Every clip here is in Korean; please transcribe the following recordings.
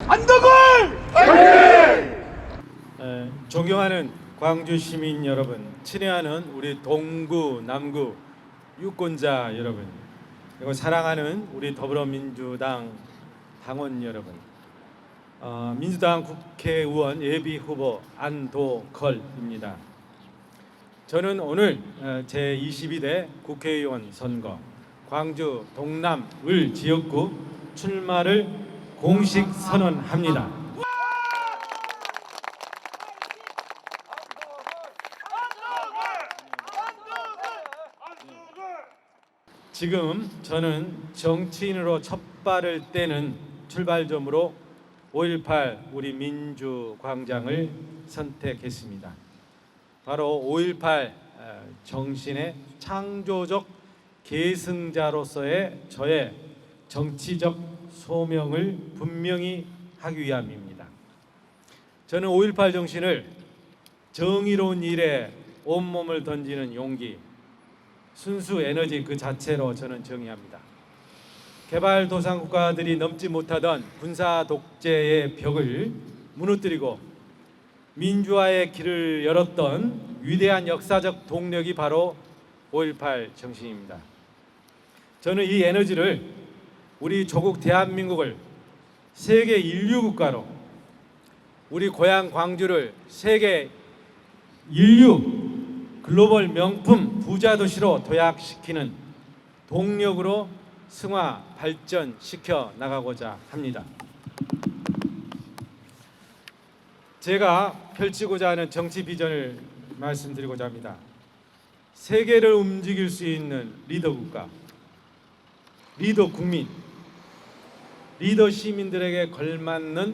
안덕을 화이팅! 존경하는 광주 시민 여러분, 친애하는 우리 동구, 남구 유권자 여러분, 그리고 사랑하는 우리 더불어민주당 당원 여러분, 민주당 국회의원 예비후보 안도걸입니다. 저는 오늘 제22대 국회의원 선거 광주 동남을 지역구 출마를 공식 선언합니다. 지금 저는 정치인으로 첫 발을 떼는 출발점으로 5.18 우리 민주광장을 선택했습니다. 바로 5.18 정신의 창조적 계승자로서의 저의 정치적 소명을 분명히 하기 위함입니다. 저는 5.18 정신을 정의로운 일에 온몸을 던지는 용기, 순수 에너지 그 자체로 저는 정의합니다. 개발도상국가들이 넘지 못하던 군사 독재의 벽을 무너뜨리고 민주화의 길을 열었던 위대한 역사적 동력이 바로 5.18 정신입니다. 저는 이 에너지를 우리 조국 대한민국을 세계 인류 국가로, 우리 고향 광주를 세계 인류 글로벌 명품 부자 도시로 도약시키는 동력으로 승화 발전시켜 나가고자 합니다. 제가 펼치고자 하는 정치 비전을 말씀드리고자 합니다. 세계를 움직일 수 있는 리더 국가, 리더 국민, 리더 시민들에게 걸맞는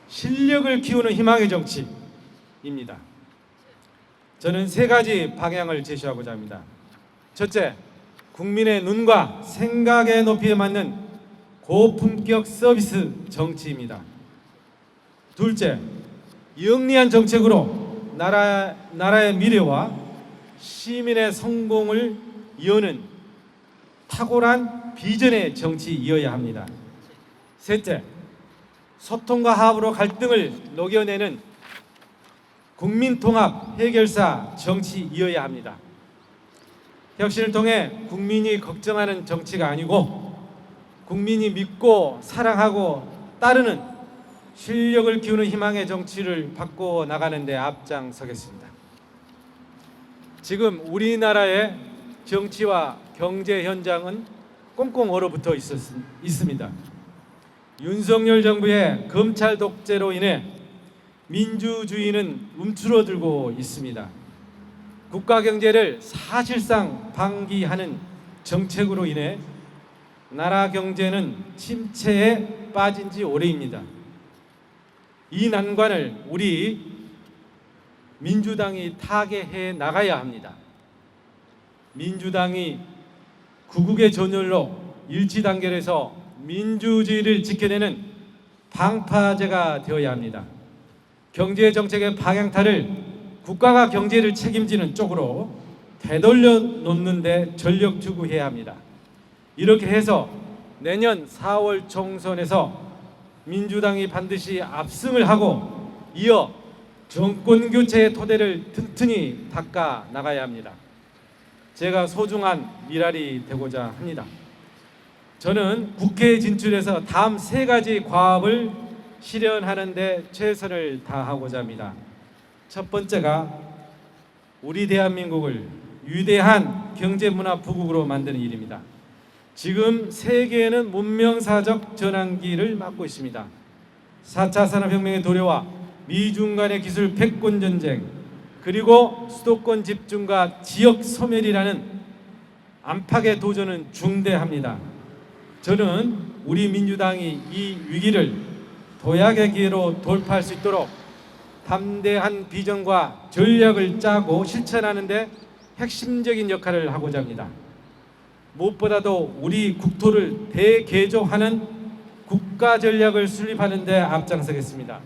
실력을 키우는 희망의 정치입니다. 저는 세 가지 방향을 제시하고자 합니다. 첫째, 국민의 눈과 생각의 높이에 맞는 고품격 서비스 정치입니다. 둘째, 영리한 정책으로 나라의 미래와 시민의 성공을 여는 탁월한 비전의 정치이어야 합니다. 셋째, 소통과 화합으로 갈등을 녹여내는 국민통합 해결사 정치이어야 합니다. 혁신을 통해 국민이 걱정하는 정치가 아니고 국민이 믿고 사랑하고 따르는 실력을 키우는 희망의 정치를 바꿔 나가는 데 앞장서겠습니다. 지금 우리나라의 정치와 경제 현장은 꽁꽁 얼어붙어 있습니다. 윤석열 정부의 검찰 독재로 인해 민주주의는 움츠러들고 있습니다. 국가 경제를 사실상 방기하는 정책으로 인해 나라 경제는 침체에 빠진 지 오래입니다. 이 난관을 우리 민주당이 타개해 나가야 합니다. 민주당이 구국의 전열로 일치 단결해서 민주주의를 지켜내는 방파제가 되어야 합니다. 경제 정책의 방향타를 국가가 경제를 책임지는 쪽으로 되돌려 놓는 데 전력 투구해야 합니다. 이렇게 해서 내년 4월 총선에서 민주당이 반드시 압승을 하고 이어 정권 교체의 토대를 튼튼히 닦아 나가야 합니다. 제가 소중한 미랄이 되고자 합니다. 저는 국회에 진출해서 다음 세 가지 과업을 실현하는 데 최선을 다하고자 합니다. 첫 번째가 우리 대한민국을 위대한 경제문화 부국으로 만드는 일입니다. 지금 세계는 문명사적 전환기를 맞고 있습니다. 4차 산업혁명의 도래와 미중 간의 기술 패권 전쟁, 그리고 수도권 집중과 지역 소멸이라는 안팎의 도전은 중대합니다. 저는 우리 민주당이 이 위기를 도약의 기회로 돌파할 수 있도록 담대한 비전과 전략을 짜고 실천하는 데 핵심적인 역할을 하고자 합니다. 무엇보다도 우리 국토를 대개조하는 국가 전략을 수립하는 데 앞장서겠습니다.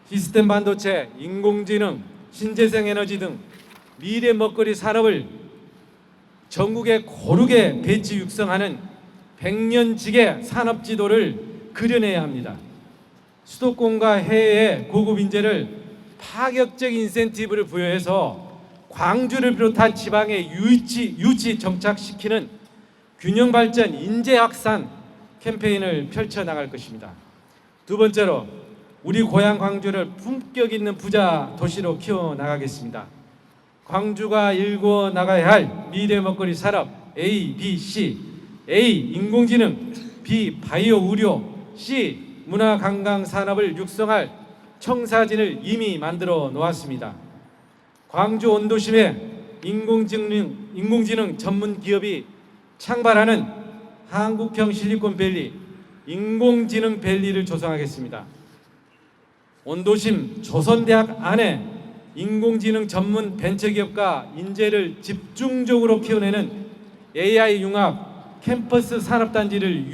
시스템 반도체, 인공지능, 신재생 에너지 등 미래 먹거리 산업을 전국에 고르게 배치 육성하는 100년직의 산업 지도를 그려내야 합니다. 수도권과 해외의 고급 인재를 파격적 인센티브를 부여해서 광주를 비롯한 지방에 유치 정착시키는 균형 발전 인재 확산 캠페인을 펼쳐 나갈 것입니다. 두 번째로 우리 고향 광주를 품격 있는 부자 도시로 키워 나가겠습니다. 광주가 일궈 나가야 할 미래 먹거리 산업 A, B, C. A. 인공지능, B. 바이오 의료, C. 문화 관광 산업을 육성할 청사진을 이미 만들어 놓았습니다. 광주 원도심에 인공지능 전문 기업이 창발하는 한국형 실리콘밸리 인공지능 밸리를 조성하겠습니다. 원도심 조선대학 안에 인공지능 전문 벤처기업과 인재를 집중적으로 키워내는 AI 융합 캠퍼스 산업단지를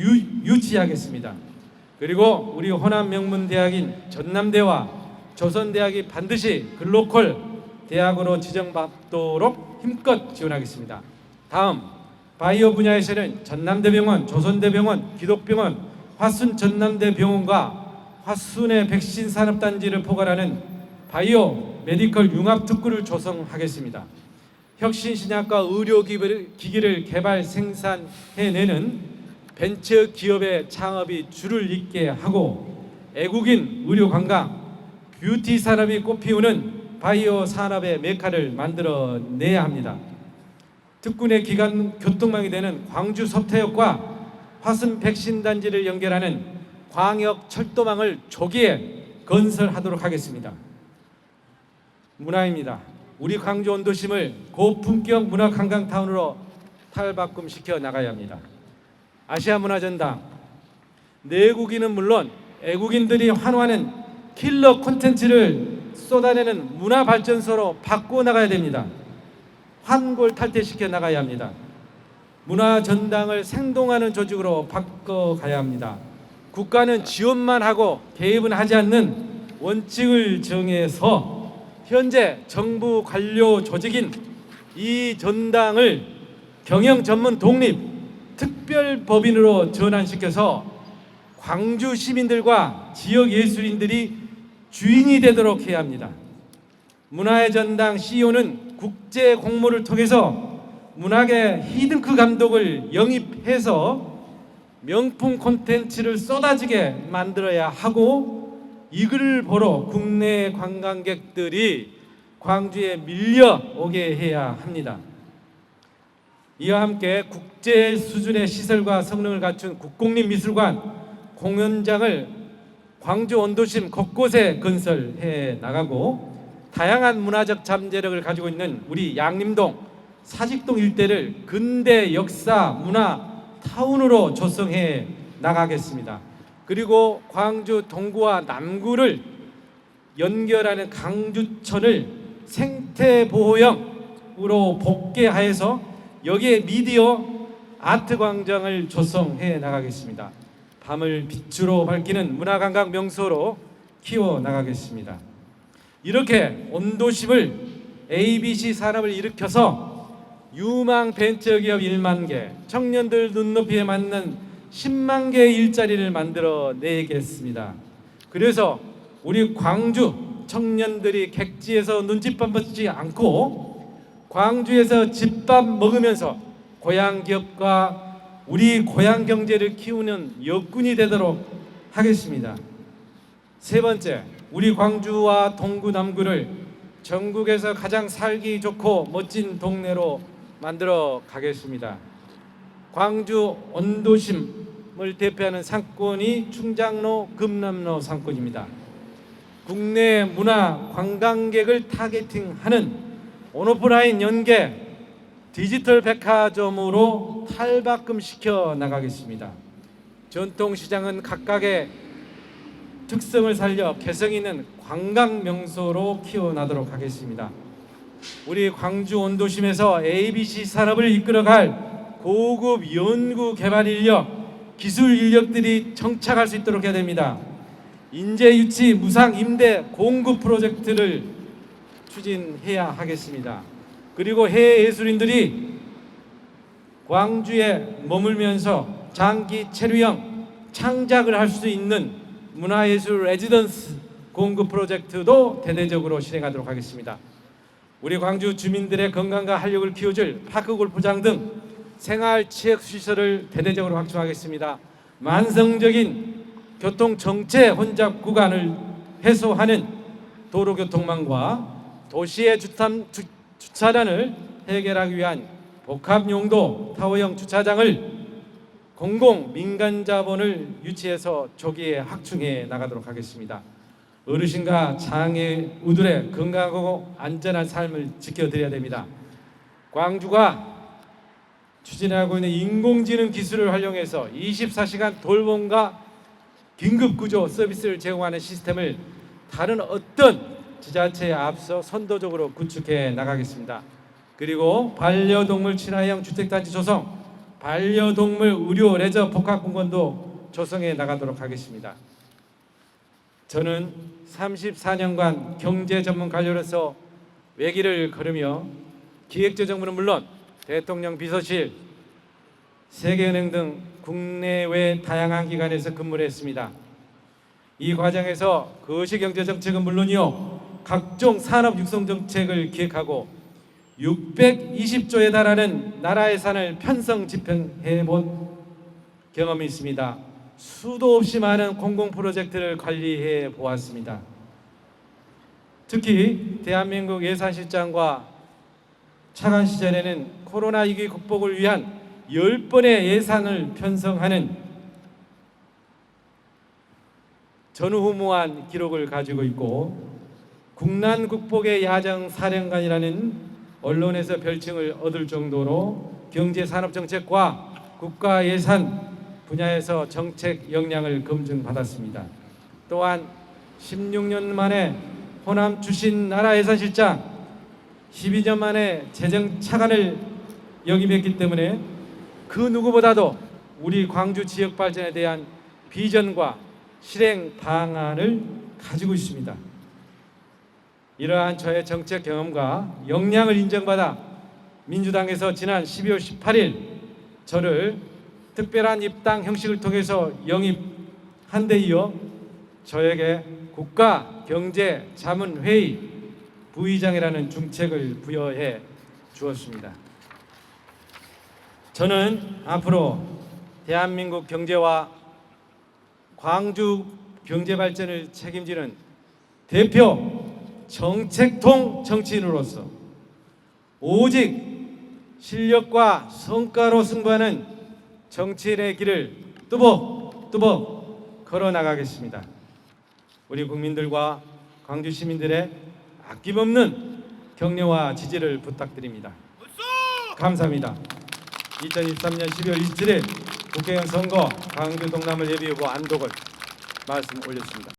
유치하겠습니다. 그리고 우리 호남 명문대학인 전남대와 조선대학이 반드시 글로컬 대학으로 지정받도록 힘껏 지원하겠습니다. 다음, 바이오 분야에서는 전남대병원, 조선대병원, 기독병원, 화순 전남대병원과 화순의 백신 산업단지를 포괄하는 바이오 메디컬 융합 특구를 조성하겠습니다. 혁신신약과 의료기기를 개발 생산해내는 벤처기업의 창업이 줄을 잇게 하고 애국인 의료관광, 뷰티 산업이 꽃피우는 바이오 산업의 메카를 만들어내야 합니다. 특구 내 기간 교통망이 되는 광주 서태역과 화순 백신단지를 연결하는 광역 철도망을 조기에 건설하도록 하겠습니다. 문화입니다. 우리 광주 원도심을 고품격 문화 관광타운으로 탈바꿈시켜 나가야 합니다. 아시아 문화전당, 내국인은 물론 애국인들이 환호하는 킬러 콘텐츠를 쏟아내는 문화발전소로 바꿔 나가야 됩니다. 환골탈퇴시켜 나가야 합니다. 문화전당을 생동하는 조직으로 바꿔가야 합니다. 국가는 지원만 하고 개입은 하지 않는 원칙을 정해서 현재 정부 관료 조직인 이 전당을 경영 전문 독립 특별법인으로 전환시켜서 광주 시민들과 지역 예술인들이 주인이 되도록 해야 합니다. 문화의 전당 CEO는 국제 공모를 통해서 문학의 히든크 감독을 영입해서 명품 콘텐츠를 쏟아지게 만들어야 하고 이글을 보러 국내 관광객들이 광주에 밀려오게 해야 합니다. 이와 함께 국제 수준의 시설과 성능을 갖춘 국공립미술관, 공연장을 광주 원도심 곳곳에 건설해 나가고 다양한 문화적 잠재력을 가지고 있는 우리 양림동, 사직동 일대를 근대 역사 문화 타운으로 조성해 나가겠습니다. 그리고 광주 동구와 남구를 연결하는 강주천을 생태보호형으로 복개하여서 여기에 미디어 아트 광장을 조성해 나가겠습니다. 밤을 빛으로 밝히는 문화관광 명소로 키워 나가겠습니다. 이렇게 원도심을 ABC 산업을 일으켜서 유망 벤처기업 1만 개, 청년들 눈높이에 맞는 10만 개의 일자리를 만들어내겠습니다. 그래서 우리 광주 청년들이 객지에서 눈칫밥 먹지 않고 광주에서 집밥 먹으면서 고향 기업과 우리 고향 경제를 키우는 여군이 되도록 하겠습니다. 세 번째, 우리 광주와 동구 남구를 전국에서 가장 살기 좋고 멋진 동네로 만들어 가겠습니다. 광주 원도심을 대표하는 상권이 충장로, 금남로 상권입니다. 국내 문화 관광객을 타겟팅하는 온오프라인 연계 디지털 백화점으로 탈바꿈시켜 나가겠습니다. 전통시장은 각각의 특성을 살려 개성 있는 관광 명소로 키워나도록 하겠습니다. 우리 광주 원도심에서 ABC 산업을 이끌어갈 고급 연구 개발 인력, 기술 인력들이 정착할 수 있도록 해야 됩니다. 인재 유치 무상 임대 공급 프로젝트를 추진해야 하겠습니다. 그리고 해외 예술인들이 광주에 머물면서 장기 체류형 창작을 할 수 있는 문화예술 레지던스 공급 프로젝트도 대대적으로 실행하도록 하겠습니다. 우리 광주 주민들의 건강과 활력을 키워줄 파크 골프장 등 생활 체육 시설을 대대적으로 확충하겠습니다. 만성적인 교통 정체 혼잡 구간을 해소하는 도로교통망과 도시의 주차난을 해결하기 위한 복합용도 타워형 주차장을 공공 민간 자본을 유치해서 조기에 확충해 나가도록 하겠습니다. 어르신과 장애 우들의 건강하고 안전한 삶을 지켜드려야 됩니다. 광주가 추진하고 있는 인공지능 기술을 활용해서 24시간 돌봄과 긴급구조 서비스를 제공하는 시스템을 다른 어떤 지자체에 앞서 선도적으로 구축해 나가겠습니다. 그리고 반려동물 친화형 주택단지 조성, 반려동물 의료 레저 복합공원도 조성해 나가도록 하겠습니다. 저는 34년간 경제 전문 관료로서 외길을 걸으며 기획재정부는 물론 대통령 비서실, 세계은행 등 국내외 다양한 기관에서 근무를 했습니다. 이 과정에서 거시경제정책은 물론이요, 각종 산업 육성 정책을 기획하고 620조에 달하는 나라 예산을 편성 집행해 본 경험이 있습니다. 수도 없이 많은 공공 프로젝트를 관리해 보았습니다. 특히 대한민국 예산실장과 차관 시절에는 코로나 위기 극복을 위한 10번의 예산을 편성하는 전후무한 기록을 가지고 있고, 국난 극복의 야정 사령관이라는 언론에서 별칭을 얻을 정도로 경제산업정책과 국가예산 분야에서 정책 역량을 검증받았습니다. 또한 16년 만에 호남 출신 나라예산실장, 12년 만에 재정차관을 역임했기 때문에 그 누구보다도 우리 광주 지역 발전에 대한 비전과 실행 방안을 가지고 있습니다. 이러한 저의 정책 경험과 역량을 인정받아 민주당에서 지난 12월 18일 저를 특별한 입당 형식을 통해서 영입한 데 이어 저에게 국가경제자문회의 부의장이라는 중책을 부여해 주었습니다. 저는 앞으로 대한민국 경제와 광주 경제발전을 책임지는 대표 정책통 정치인으로서 오직 실력과 성과로 승부하는 정치인의 길을 뚜벅뚜벅 걸어나가겠습니다. 우리 국민들과 광주 시민들의 아낌없는 격려와 지지를 부탁드립니다. 감사합니다. 2023년 12월 27일 국회의원 선거 광주 동남을 예비후보 안독을 말씀 올렸습니다.